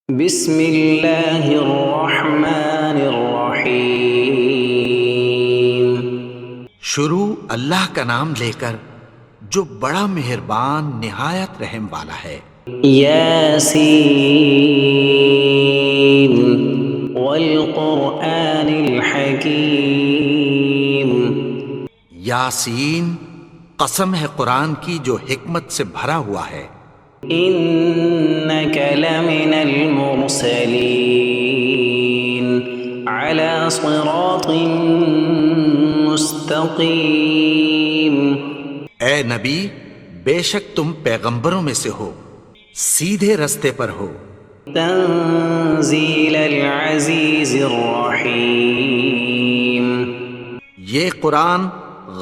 بسم اللہ الرحمن الرحیم۔ شروع اللہ کا نام لے کر جو بڑا مہربان نہایت رحم والا ہے۔ یاسین والقرآن الحکیم۔ یاسین، قسم ہے قرآن کی جو حکمت سے بھرا ہوا ہے۔ انک لمن المرسلین علی صراط مستقیم۔ اے نبی، بے شک تم پیغمبروں میں سے ہو، سیدھے رستے پر ہو۔ تنزیل العزیز الرحیم۔ یہ قرآن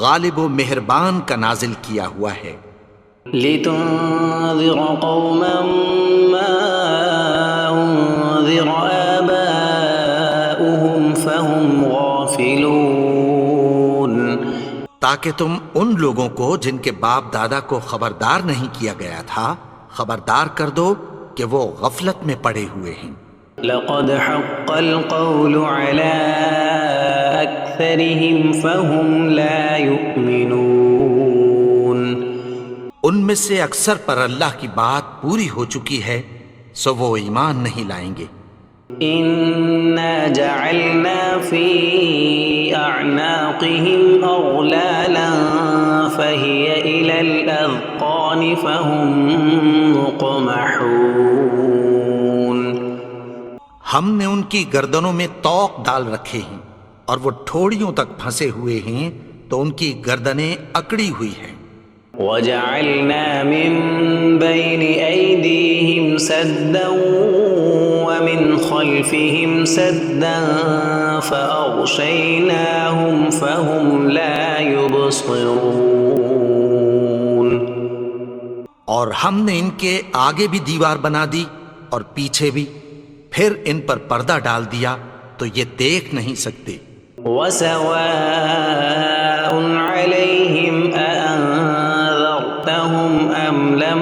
غالب و مہربان کا نازل کیا ہوا ہے۔ لتنذر قوما ما انذر آباؤهم فهم غافلون۔ تاکہ تم ان لوگوں کو جن کے باپ دادا کو خبردار نہیں کیا گیا تھا خبردار کر دو کہ وہ غفلت میں پڑے ہوئے ہیں۔ لقد حق القول على أكثرهم فهم لا يؤمنون۔ ان میں سے اکثر پر اللہ کی بات پوری ہو چکی ہے سو وہ ایمان نہیں لائیں گے۔ إنا جعلنا في أعناقهم أغلالا فهي إلى الأذقان فهم مقمحون۔ ہم نے ان کی گردنوں میں طوق ڈال رکھے ہیں اور وہ ٹھوڑیوں تک پھنسے ہوئے ہیں تو ان کی گردنیں اکڑی ہوئی ہیں۔ وجعلنا من بين أيديهم سدا ومن خلفهم سدا فأغشيناهم فهم لا يبصرون۔ اور ہم نے ان کے آگے بھی دیوار بنا دی اور پیچھے بھی، پھر ان پر پردہ ڈال دیا تو یہ دیکھ نہیں سکتے۔ وسواء عليهم أأنذرتهم أم لم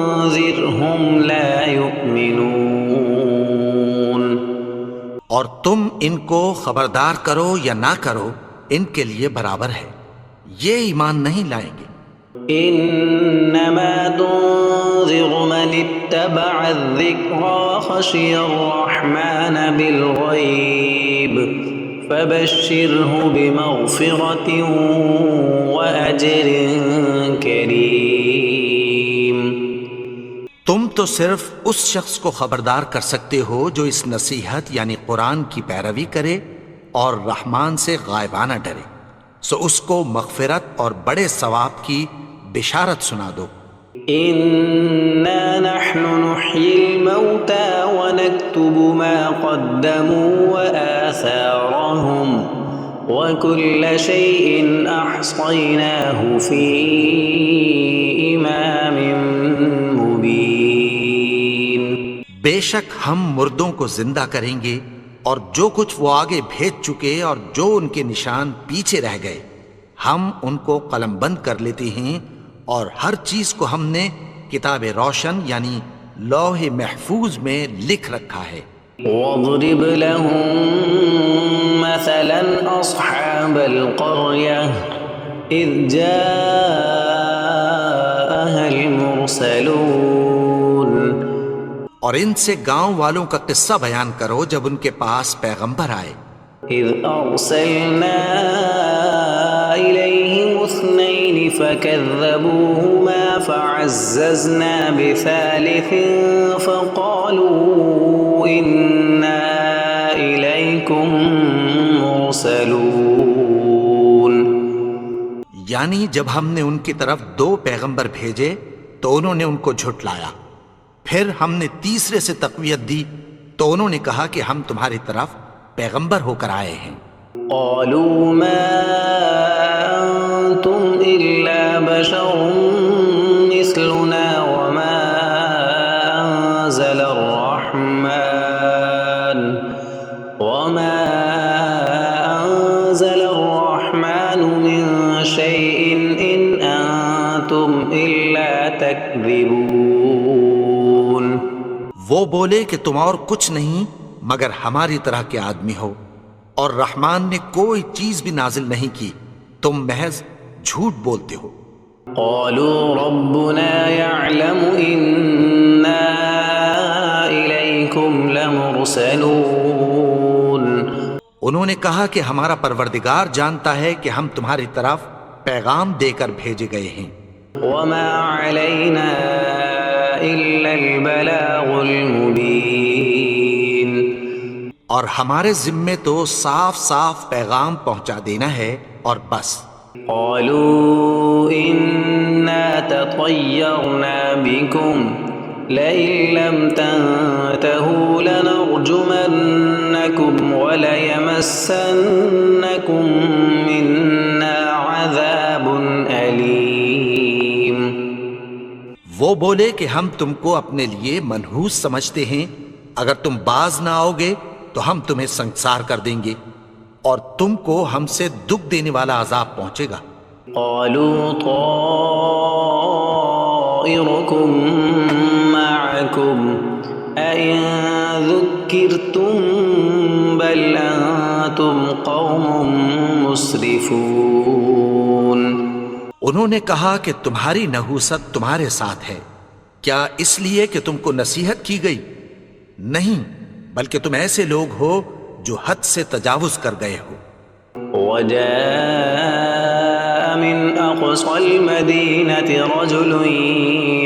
تنذرهم لا يؤمنون۔ اور تم ان کو خبردار کرو یا نہ کرو ان کے لیے برابر ہے، یہ ایمان نہیں لائیں گے۔ انما تنذر من اتبع الذکر وخشی الرحمن بالغیب فبشرہ بمغفرۃ واجر کریم۔ تم تو صرف اس شخص کو خبردار کر سکتے ہو جو اس نصیحت یعنی قرآن کی پیروی کرے اور رحمان سے غائبانہ ڈرے، سو اس کو مغفرت اور بڑے ثواب کی بشارت سنا دو۔ انا نحن نحيي الموتى ونكتب ما قدموا وآثارهم وكل شيء احصيناه في امام مبين۔ بے شک ہم مردوں کو زندہ کریں گے اور جو کچھ وہ آگے بھیج چکے اور جو ان کے نشان پیچھے رہ گئے ہم ان کو قلم بند کر لیتے ہیں، اور ہر چیز کو ہم نے کتاب روشن یعنی لوح محفوظ میں لکھ رکھا ہے۔ واضرب لهم مثلا اصحاب القرية اذ جاءها المرسلون۔ اور ان سے گاؤں والوں کا قصہ بیان کرو جب ان کے پاس پیغمبر آئے۔ اذ ارسلنا الیہم اثنین فکذبوہما فعززنا بثالث فقالوا انا الیکم مرسلون۔ یعنی جب ہم نے ان کی طرف 2 پیغمبر بھیجے تو انہوں نے ان کو جھٹلایا، پھر ہم نے تیسرے سے تقویت دی تو انہوں نے کہا کہ ہم تمہاری طرف پیغمبر ہو کر آئے ہیں۔ قالوا ما انتم الا بشر مثلنا وما انزل الرحمن من شيء ان انتم الا تكذبون وہ بولے کہ تم اور کچھ نہیں مگر ہماری طرح کے آدمی ہو، اور رحمان نے کوئی چیز بھی نازل نہیں کی، تم محض جھوٹ بولتے ہو۔ قالوا ربنا يعلم إنا إليكم لمرسلون انہوں نے کہا کہ ہمارا پروردگار جانتا ہے کہ ہم تمہاری طرف پیغام دے کر بھیجے گئے ہیں، وما علينا إلا البلاغ المبين اور ہمارے ذمے تو صاف صاف پیغام پہنچا دینا ہے اور بس۔ قالوا إنا تطيرنا بكم لئن لم تنتهوا لنرجمنكم وليمسنكم منا عذاب أليم وہ بولے کہ ہم تم کو اپنے لیے منحوس سمجھتے ہیں، اگر تم باز نہ آؤ گے تو ہم تمہیں سنگسار کر دیں گے اور تم کو ہم سے دکھ دینے والا عذاب پہنچے گا۔ قالوا طائركم معكم أئن ذكرتم بل أنتم قوم مسرفون انہوں نے کہا کہ تمہاری نحوست تمہارے ساتھ ہے، کیا اس لیے کہ تم کو نصیحت کی گئی؟ نہیں، بلکہ تم ایسے لوگ ہو جو حد سے تجاوز کر گئے ہو۔ وجاء من أقصى المدينة رجل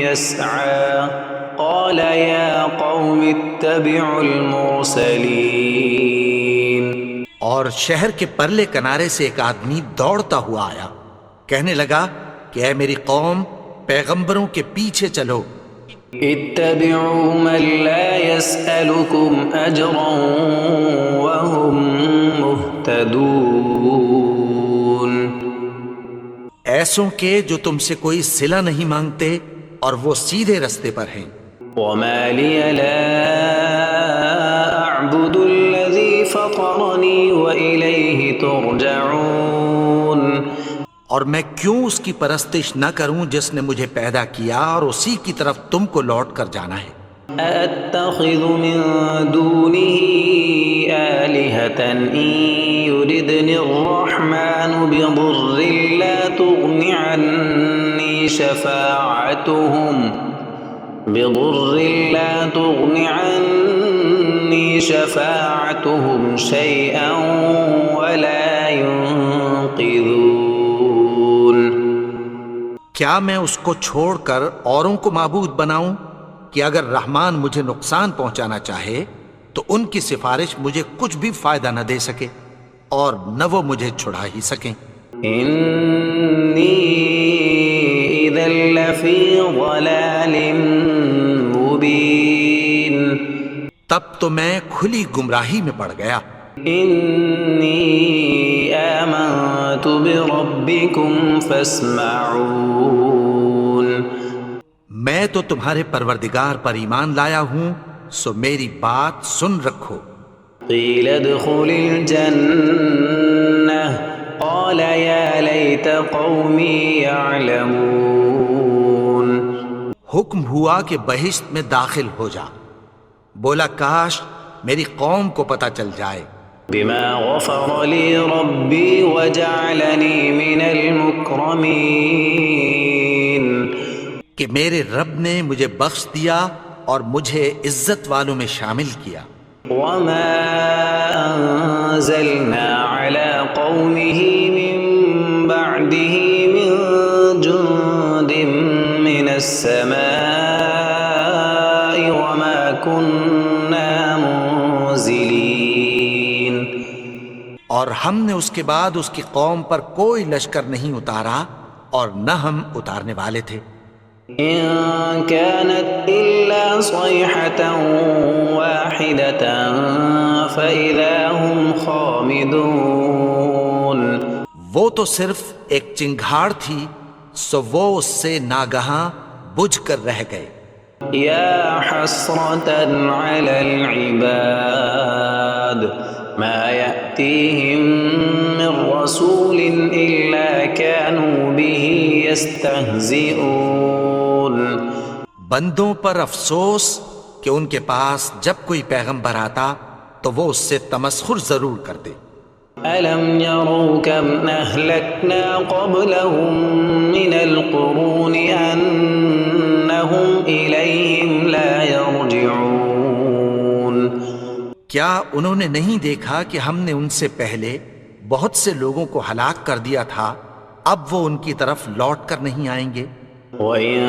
يسعى قال يا قوم اتبعوا المرسلين اور شہر کے پرلے کنارے سے ایک آدمی دوڑتا ہوا آیا، کہنے لگا کہ اے میری قوم، پیغمبروں کے پیچھے چلو۔ اتبعوا من لا يسألكم أجرا وهم مهتدون ایسوں کے جو تم سے کوئی صلہ نہیں مانگتے اور وہ سیدھے رستے پر ہیں۔ وما لي لا أعبد الذي فطرني وإليه ترجعون اور میں کیوں اس کی پرستش نہ کروں جس نے مجھے پیدا کیا اور اسی کی طرف تم کو لوٹ کر جانا ہے۔ أأتخذ من دونه آلهة إن يردني الرحمن بضر لا تغن عني شفاعتهم شيئا ولا ينقذون کیا میں اس کو چھوڑ کر اوروں کو معبود بناؤں کہ اگر رحمان مجھے نقصان پہنچانا چاہے تو ان کی سفارش مجھے کچھ بھی فائدہ نہ دے سکے اور نہ وہ مجھے چھڑا ہی سکیں۔ إني إذا لفي ضلال مبين تب تو میں کھلی گمراہی میں پڑ گیا۔ إني آمنت بربكم فاسمعون میں تو تمہارے پروردگار پر ایمان لایا ہوں، سو میری بات سن رکھو۔ قيل ادخل الجنة قال يا ليت قومي يعلمون حکم ہوا کہ بہشت میں داخل ہو جا، بولا کاش میری قوم کو پتہ چل جائے۔ بما غفر لي ربي وجعلني من المكرمين کہ میرے رب نے مجھے بخش دیا اور مجھے عزت والوں میں شامل کیا۔ وما أنزلنا على قومه من بعده من جند من السماء وما كنا منزلين اور ہم نے اس کے بعد اس کی قوم پر کوئی لشکر نہیں اتارا اور نہ ہم اتارنے والے تھے۔ إن كانت إلا صيحة واحدة فإذا هم خامدون وہ تو صرف ایک چنگھاڑ تھی، سو وہ اس سے ناگہاں بجھ کر رہ گئے۔ يا حسرة على العباد ما يأتيهم من رسول إلا كانوا به يستهزئون بندوں پر افسوس کہ ان کے پاس جب کوئی پیغمبر آتا تو وہ اس سے تمسخر ضرور کرتے۔ ألم يروا كم أهلكنا قبلهم من القرون أنهم إليهم لا يرجعون کیا انہوں نے نہیں دیکھا کہ ہم نے ان سے پہلے بہت سے لوگوں کو ہلاک کر دیا تھا، اب وہ ان کی طرف لوٹ کر نہیں آئیں گے؟ وَإِن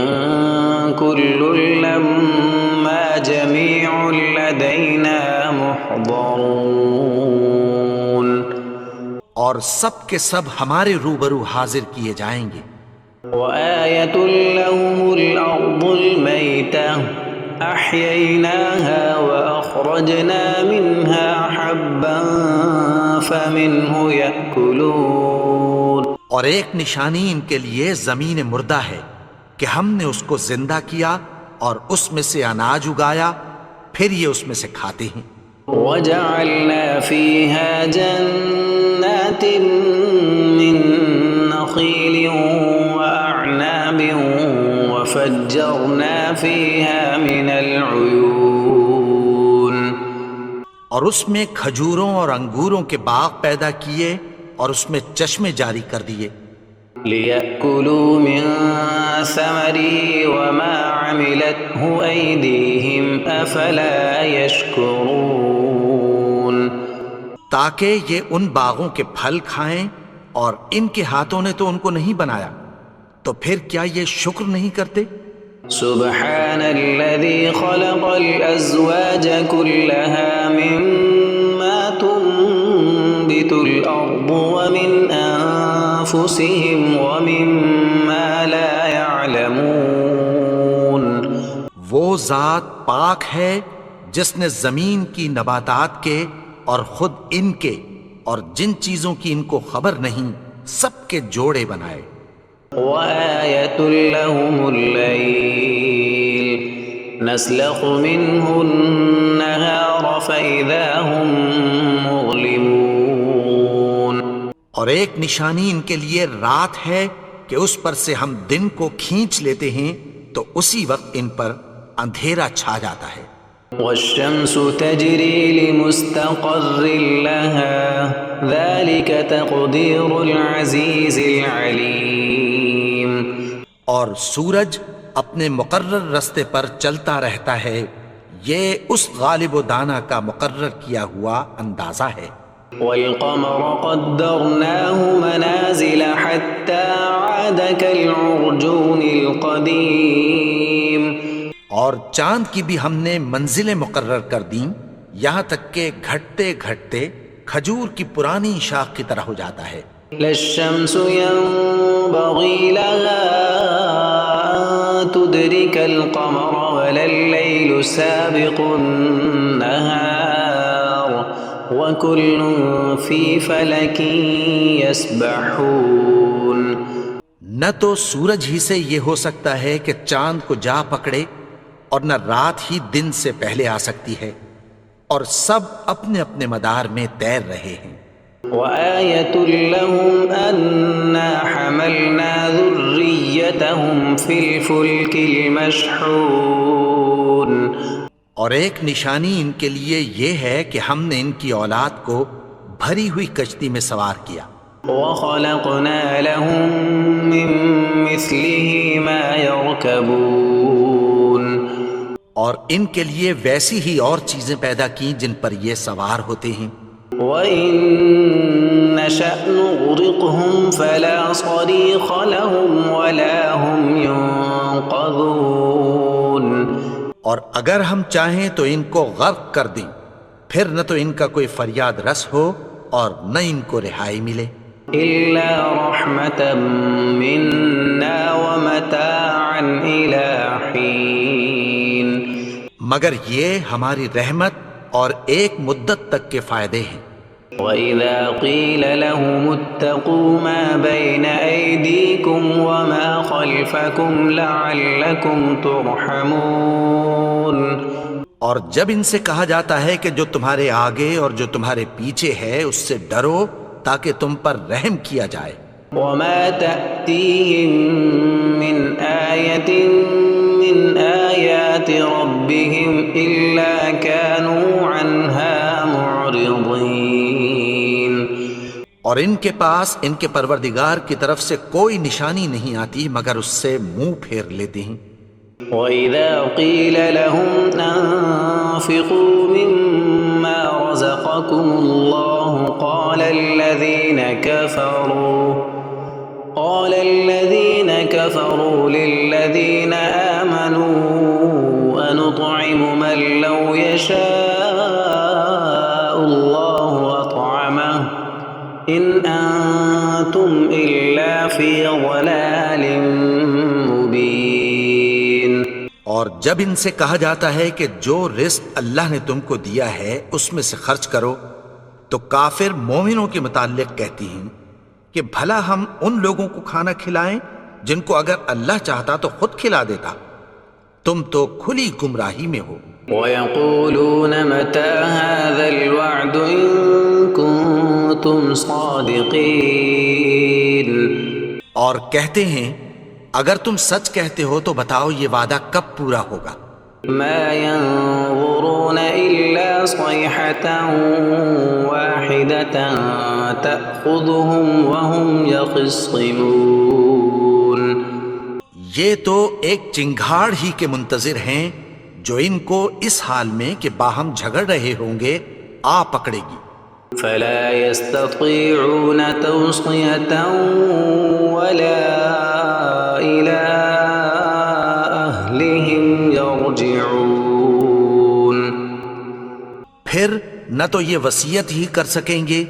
كُلٌّ لَّمَّا جَمِيعٌ لَّدَيْنَا مُحْضَرُونَ اور سب کے سب ہمارے روبرو حاضر کیے جائیں گے۔ وَآيَةٌ لَّهُمُ الْأَرْضُ الْمَيْتَةُ أَحْيَيْنَاهَا وَأَخْرَجْنَا مِنْهَا حَبًّا فَمِنْهُ يَأْكُلُونَ اور ایک نشانی ان کے لیے زمین مردہ ہے کہ ہم نے اس کو زندہ کیا اور اس میں سے اناج اگایا، پھر یہ اس میں سے کھاتے ہیں۔ وَجَعَلْنَا فِيهَا جَنَّاتٍ مِّن نَّخِيلٍ وَأَعْنَابٍ وَفَجَّرْنَا فِيهَا مِنَ الْعُيُونِ اور اس میں کھجوروں اور انگوروں کے باغ پیدا کیے اور اس میں چشمے جاری کر دیے، لِيَأْكُلُوا مِن ثَمَرِهِ وَمَا عَمِلَتْهُ أَيْدِيهِمْ أَفَلَا يَشْكُرُونَ تاکہ یہ ان باغوں کے پھل کھائیں، اور ان کے ہاتھوں نے تو ان کو نہیں بنایا، تو پھر کیا یہ شکر نہیں کرتے؟ سبحان الذي خلق الأزواج كلها مما تنبت الأرض ومن أنفسهم ومما لا يعلمون وہ ذات پاک ہے جس نے زمین کی نباتات کے اور خود ان کے اور جن چیزوں کی ان کو خبر نہیں سب کے جوڑے بنائے۔ وآية لهم الليل نسلخ منه النهار فإذا هم مظلمون اور ایک نشانی ان کے لیے رات ہے کہ اس پر سے ہم دن کو کھینچ لیتے ہیں تو اسی وقت ان پر اندھیرا چھا جاتا ہے۔ والشمس تجري لمستقر لها ذلك تقدير العزيز العليم اور سورج اپنے مقرر رستے پر چلتا رہتا ہے، یہ اس غالب و دانا کا مقرر کیا ہوا اندازہ ہے۔ والقمر قدرناه منازل حتى عاد كالعرجون القديم اور چاند کی بھی ہم نے منزلیں مقرر کر دیں، یہاں تک کہ گھٹتے گھٹتے کھجور کی پرانی شاخ کی طرح ہو جاتا ہے۔ لا الشمس ينبغي لها أن تدرك القمر ولا الليل سابق النهار وكل في فلك يسبحون نہ تو سورج ہی سے یہ ہو سکتا ہے کہ چاند کو جا پکڑے، اور نہ رات ہی دن سے پہلے آ سکتی ہے، اور سب اپنے اپنے مدار میں تیر رہے ہیں۔ وآية لهم أنا حملنا ذريتهم في الفلك المشحون اور ایک نشانی ان کے لیے یہ ہے کہ ہم نے ان کی اولاد کو بھری ہوئی کشتی میں سوار کیا۔ وخلقنا لهم من مثله ما يركبون اور ان کے لیے ویسی ہی اور چیزیں پیدا کی جن پر یہ سوار ہوتے ہیں۔ وَإِن نَّشَأْ نُغْرِقْهُمْ فَلَا صَرِيخَ لَهُمْ وَلَا هُمْ يُنقَذُونَ اور اگر ہم چاہیں تو ان کو غرق کر دیں، پھر نہ تو ان کا کوئی فریاد رس ہو اور نہ ان کو رہائی ملے۔ إِلَّا رَحْمَةً مِّنَّا وَمَتَاعًا إِلَىٰ حِينٍ مگر یہ ہماری رحمت اور ایک مدت تک کے فائدے ہیں۔ وَإِذَا قِيلَ لَهُمُ اتَّقُوا مَا بَيْنَ أَيْدِيكُمْ وَمَا خَلْفَكُمْ لَعَلَّكُمْ تُرْحَمُونَ اور جب ان سے کہا جاتا ہے کہ جو تمہارے آگے اور جو تمہارے پیچھے ہے اس سے ڈرو تاکہ تم پر رحم کیا جائے۔ وما تأتيهم من آية من آيات ربهم إلا كانوا عنها معرضين۔ اور ان کے پاس ان کے پروردگار کی طرف سے کوئی نشانی نہیں آتی مگر اس سے منہ پھیر لیتے ہیں۔ وَإِذَا قِيلَ لَهُمْ أَنفِقُوا مِمَّا رَزَقَكُمُ اللَّهُ قَالَ الَّذِينَ كَفَرُوا لِلَّذِينَ آمَنُوا أَنُطْعِمُ مَن لَّوْ يَشَاءُ اللَّهُ أَطْعَمَهُ إِنْ أَنتُمْ إِلَّا فِي ضَلَالٍ مُّبِينٍ۔ اور جب ان سے کہا جاتا ہے کہ جو رزق اللہ نے تم کو دیا ہے اس میں سے خرچ کرو، تو کافر مومنوں کے متعلق کہتی ہیں کہ بھلا ہم ان لوگوں کو کھانا کھلائیں جن کو اگر اللہ چاہتا تو خود کھلا دیتا، تم تو کھلی گمراہی میں ہو۔ وَيَقُولُونَ مَتَى هَذَا الْوَعْدُ إِن كُنتُمْ صَادِقِينَ۔ اور کہتے ہیں اگر تم سچ کہتے ہو تو بتاؤ یہ وعدہ کب پورا ہوگا؟ مَا يَنظُرُونَ إِلَّا صَيْحَةً وَاحِدَةً تَأْخُذُهُمْ وَهُمْ يَخِصِّمُونَ۔ یہ تو ایک چنگھاڑ ہی کے منتظر ہیں جو ان کو اس حال میں کہ باہم جھگڑ رہے ہوں گے آ پکڑے گی۔ فَلَا يَسْتَطِيعُونَ تَوْصِيَةً وَلَا إِلَىٰ أَهْلِهِمْ يَرْجِعُونَ۔ پھر نہ تو یہ وصیت ہی کر سکیں گے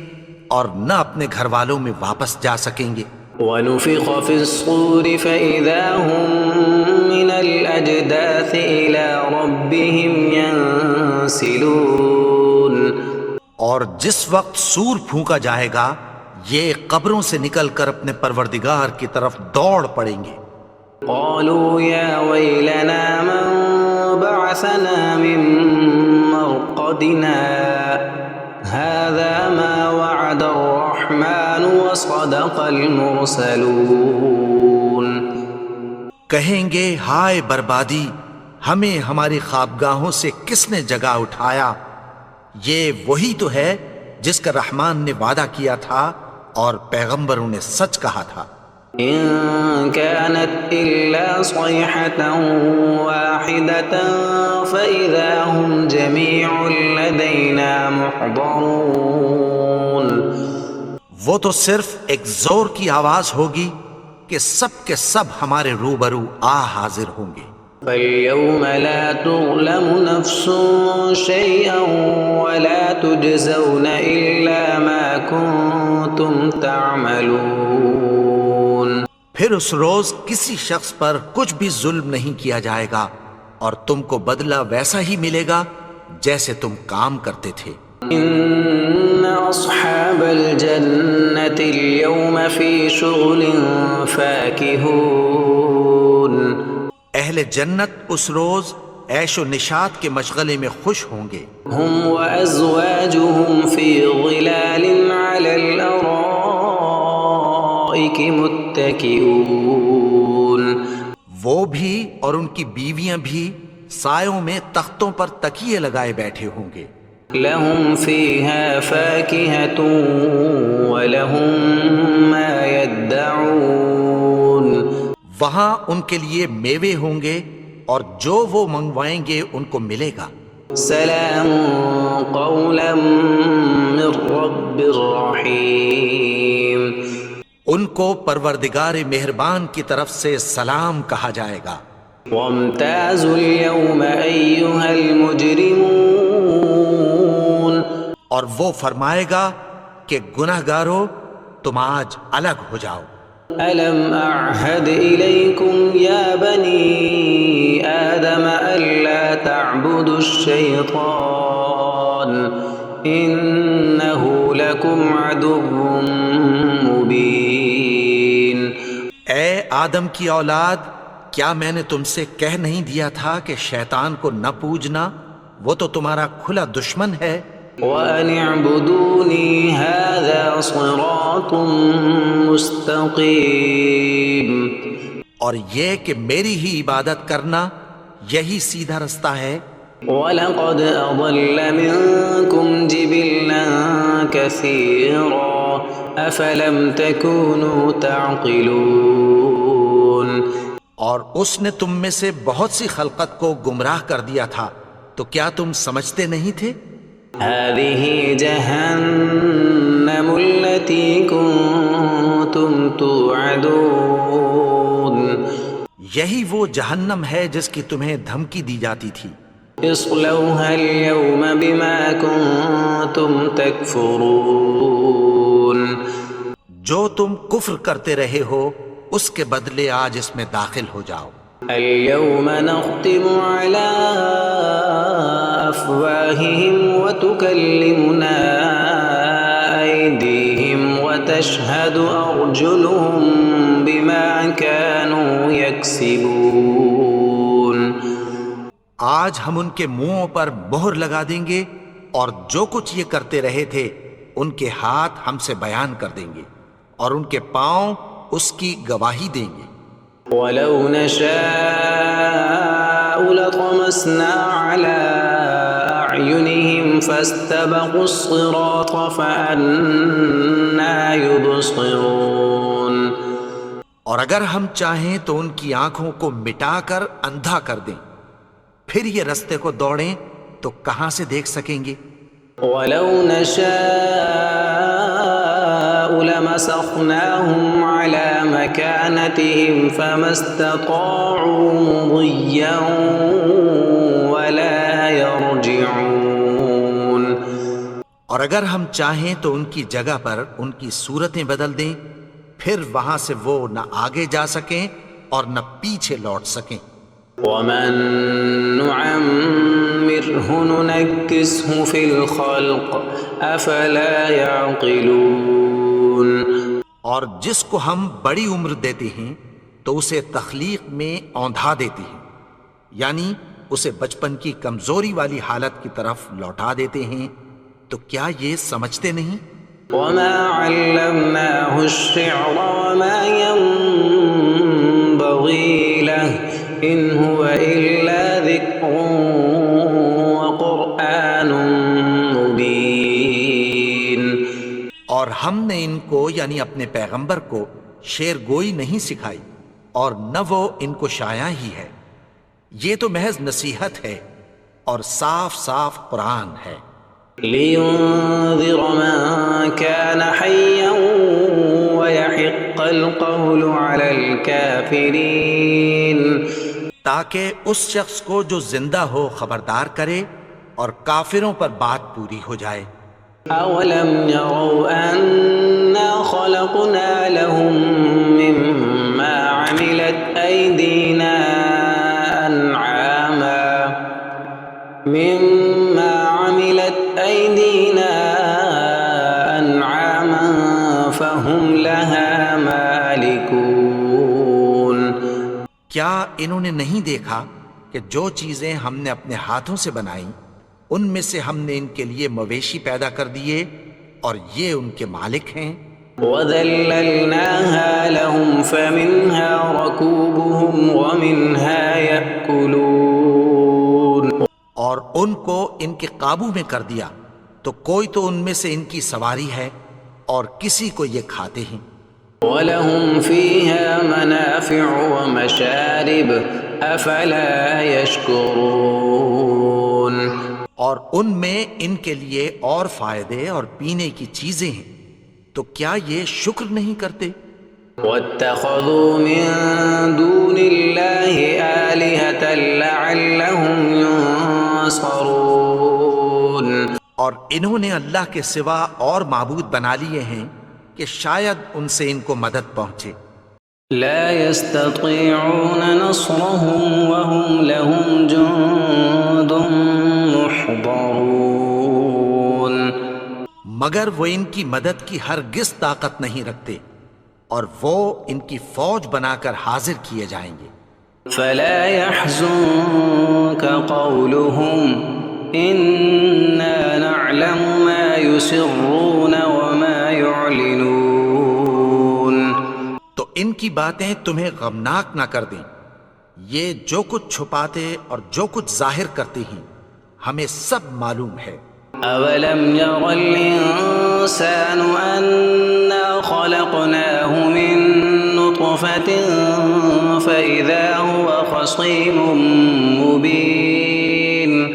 اور نہ اپنے گھر والوں میں واپس جا سکیں گے۔ وَنُفِخَ فِي الصُّورِ فَإِذَا هُم مِّنَ الْأَجْدَاثِ إِلَىٰ رَبِّهِمْ يَنسِلُونَ۔ اور جس وقت سور پھونکا جائے گا یہ قبروں سے نکل کر اپنے پروردگار کی طرف دوڑ پڑیں گے۔ قالوا يا ويلنا من بعثنا من مرقدنا هذا ما وعد الرحمن وصدق المرسلون۔ کہیں گے ہائے بربادی، ہمیں ہماری خوابگاہوں سے کس نے جگا اٹھایا؟ یہ وہی تو ہے جس کا رحمان نے وعدہ کیا تھا اور پیغمبروں نے سچ کہا تھا۔ إن كانت إلا صيحة واحدة فإذا هم جميع لدينا محضرون۔ وہ تو صرف ایک زور کی آواز ہوگی کہ سب کے سب ہمارے روبرو حاضر ہوں گے۔ فَالْيَوْمَ لَا تُظْلَمُ نَفْسٌ شَيْئًا وَلَا تُجْزَوْنَ إِلَّا مَا كُنتُمْ تَعْمَلُونَ۔ پھر اس روز کسی شخص پر کچھ بھی ظلم نہیں کیا جائے گا اور تم کو بدلہ ویسا ہی ملے گا جیسے تم کام کرتے تھے۔ إِنَّ أَصْحَابَ الْجَنَّةِ الْيَوْمَ فِي شُغُلٍ فَاكِهُونَ۔ اہل جنت اس روز عیش و نشاط کے مشغلے میں خوش ہوں گے۔ هُمْ وَأَزْوَاجُهُمْ فِي ظِلَالٍ عَلَى الْأَرَائِكِ مُتَّكِئُونَ۔ وہ بھی اور ان کی بیویاں بھی سایوں میں تختوں پر تکیے لگائے بیٹھے ہوں گے۔ لَهُمْ فِيهَا فَاكِهَةٌ وَلَهُمْ مَا يَدَّعُونَ۔ وہاں ان کے لیے میوے ہوں گے اور جو وہ منگوائیں گے ان کو ملے گا۔ سلام قولا من رب الرحیم۔ ان کو پروردگار مہربان کی طرف سے سلام کہا جائے گا۔ وامتازوا اليوم ایھا المجرمون۔ اور وہ فرمائے گا کہ گنہگارو تم آج الگ ہو جاؤ۔ ألم أعهد إليكم يا بني آدم ألا تعبدوا الشيطان إنه لكم عدو مبين۔ اے آدم کی اولاد، کیا میں نے تم سے کہہ نہیں دیا تھا کہ شیطان کو نہ پوجنا؟ وہ تو تمہارا کھلا دشمن ہے. وَأَنِ اعْبُدُونِي هَذَا صِرَاطٌ مُسْتَقِيمٌ. اور یہ کہ میری ہی عبادت کرنا یہی سیدھا رستہ ہے. وَلَقَدْ أَضَلَّ مِنكُمْ جِبِلًّا كَثِيرًا أَفَلَمْ تَكُونُوا تَعْقِلُونَ. اور اس نے تم میں سے بہت سی خلقت کو گمراہ کر دیا تھا، تو کیا تم سمجھتے نہیں تھے؟ هَذِهِ جَهَنَّمُ الَّتِي كُنتُمْ تُوعَدُونَ. یہی وہ جہنم ہے جس کی تمہیں دھمکی دی جاتی تھی. اصلوها اليوم بما كنتم تكفرون. جو تم کفر کرتے رہے ہو اس کے بدلے آج اس میں داخل ہو جاؤ. اليوم نختم على أفواههم وتكلمنا أيديهم وتشهد أرجلهم بما كانوا يكسبون. آج ہم ان کے منہوں پر مہر لگا دیں گے اور جو کچھ یہ کرتے رہے تھے ان کے ہاتھ ہم سے بیان کر دیں گے اور ان کے پاؤں اس کی گواہی دیں گے. وَلَوْ نَشَاءُ لَطَمَسْنَا عَلَىٰ أَعْيُنِهِمْ فَاسْتَبَقُوا الصِّرَاطَ فَأَنَّىٰ يُبْصِرُونَ. اور اگر ہم چاہیں تو ان کی آنکھوں کو مٹا کر اندھا کر دیں، پھر یہ رستے کو دوڑیں تو کہاں سے دیکھ سکیں گے؟ وَلَوْ نَشَاءُ لَمَسَخْنَاهُمْ عَلَىٰ مَكَانَتِهِمْ فَمَا اسْتَطَاعُوا مُضِيًّا وَلَا يَرْجِعُونَ. اور اگر ہم چاہیں تو ان کی جگہ پر ان کی صورتیں بدل دیں، پھر وہاں سے وہ نہ آگے جا سکیں اور نہ پیچھے لوٹ سکیں. وَمَن نُعَمِّرْهُ نُنَكِّسْهُ فِي الْخَلْقِ أَفَلَا يَعْقِلُونَ. اور جس کو ہم بڑی عمر دیتے ہیں تو اسے تخلیق میں اوندھا دیتے ہیں، یعنی اسے بچپن کی کمزوری والی حالت کی طرف لوٹا دیتے ہیں. تو کیا یہ سمجھتے نہیں؟ وَمَا عَلَّمْنَاهُ الشِّعْرَ وَمَا يَنبَغِي لَهُ إِنْ هُوَ إِلَّا ذِكْرٌ وَقُرْآنٌ مُبِينٌ. اور ہم نے ان کو یعنی اپنے پیغمبر کو شعر گوئی نہیں سکھائی اور نہ وہ ان کو شایع ہی ہے. یہ تو محض نصیحت ہے اور صاف صاف قرآن ہے. لِيُنذِرَ مَن كَانَ حَيًّا وَيَحِقَّ الْقَوْلُ عَلَى الْكَافِرِينَ. تاکہ اس شخص کو جو زندہ ہو خبردار کرے اور کافروں پر بات پوری ہو جائے. أَوَلَمْ يَرَوْا أَنَّا خَلَقْنَا لَهُم مِّمَّا عَمِلَتْ أَيْدِينَا أَنْعَامًا فَهُمْ لَهَا مَالِكُونَ. کیا انہوں نے نہیں دیکھا کہ جو چیزیں ہم نے اپنے ہاتھوں سے بنائیں ان میں سے ہم نے ان کے لیے مویشی پیدا کر دیے اور یہ ان کے مالک ہیں. وَذَلَّلْنَاهَا لَهُمْ فَمِنْهَا رَكُوبُهُمْ وَمِنْهَا يَأْكُلُونَ. اور ان کو ان کے قابو میں کر دیا تو کوئی تو ان میں سے ان کی سواری ہے اور کسی کو یہ کھاتے ہیں. وَلَهُمْ فِيهَا مَنَافِعُ وَمَشَارِبُ أَفَلَا يَشْكُرُونَ. اور ان میں ان کے لیے اور فائدے اور پینے کی چیزیں ہیں، تو کیا یہ شکر نہیں کرتے؟ وَاتَّخَذُوا مِن دُونِ اللَّهِ آلِهَةً لَعَلَّهُمْ يُنصَرُونَ. اور انہوں نے اللہ کے سوا اور معبود بنا لیے ہیں کہ شاید ان سے ان کو مدد پہنچے. لا يستطيعون نصرهم وهم لهم جند محضرون. مگر وہ ان کی مدد کی ہرگز طاقت نہیں رکھتے اور وہ ان کی فوج بنا کر حاضر کیے جائیں گے. فلا يحزنك قولهم إنا نعلم ما يسرون وما يعلنون. تو ان کی باتیں تمہیں غمناک نہ کر دیں، یہ جو کچھ چھپاتے اور جو کچھ ظاہر کرتے ہیں ہمیں سب معلوم ہے۔ أولم ير الإنسان أنا خلقناه من نطفة فإذا هو خصيم مبين.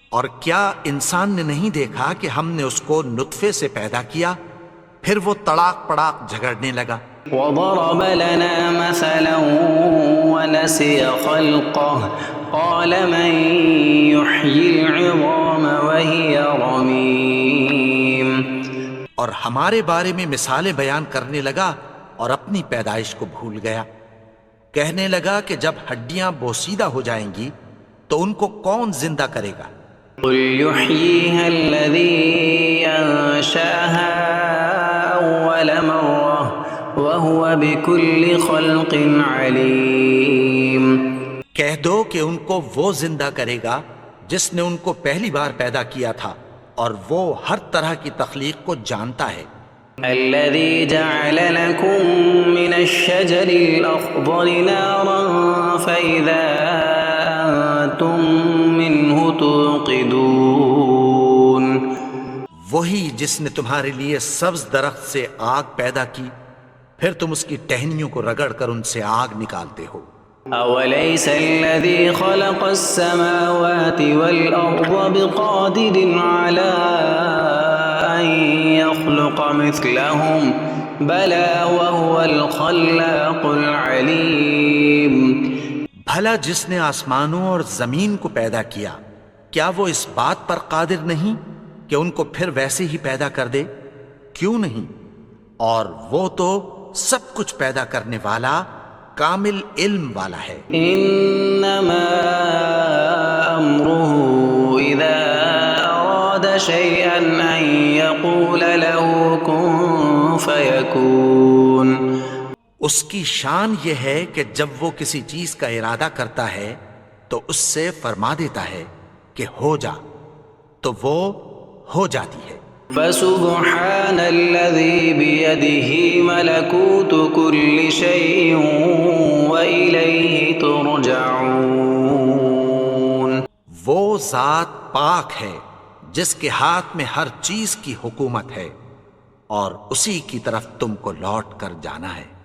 اور کیا انسان نے نہیں دیکھا کہ ہم نے اس کو نطفے سے پیدا کیا پھر وہ تڑاک پڑاک جھگڑنے لگا۔ وضرب لنا مثلا ونسي خلقه قال من يحيي العظام وهي رميم. اور ہمارے بارے میں مثالیں بیان کرنے لگا اور اپنی پیدائش کو بھول گیا، کہنے لگا کہ جب ہڈیاں بوسیدہ ہو جائیں گی تو ان کو کون زندہ کرے گا؟ قل يحييها الذي أنشأها أول مرة وهو بكل خلق عليم. کہہ دو کہ ان کو وہ زندہ کرے گا جس نے ان کو پہلی بار پیدا کیا تھا اور وہ ہر طرح کی تخلیق کو جانتا ہے۔ الذي جعل لكم من الشجر الأخضر نارا فإذا أنتم منه توقدون. وہی جس نے تمہارے لیے سبز درخت سے آگ پیدا کی پھر تم اس کی ٹہنیوں کو رگڑ کر ان سے آگ نکالتے ہو۔ أوليس الذي خلق السماوات والأرض بقادر على أن يخلق مثلهم بلى وهو الخلاق العليم. بھلا جس نے آسمانوں اور زمین کو پیدا کیا کیا وہ اس بات پر قادر نہیں کہ ان کو پھر ویسے ہی پیدا کر دے؟ کیوں نہیں؟ اور وہ تو سب کچھ پیدا کرنے والا کامل علم والا ہے۔ انما امره اذا اراد شيئا ان يقول له كن فيكون. اس کی شان یہ ہے کہ جب وہ کسی چیز کا ارادہ کرتا ہے تو اس سے فرما دیتا ہے کہ ہو جا، تو وہ ہو جاتی ہے۔ فسبحان الذي بيده ملكوت كل شيء وإليه ترجعون. وہ ذات پاک ہے جس کے ہاتھ میں ہر چیز کی حکومت ہے اور اسی کی طرف تم کو لوٹ کر جانا ہے۔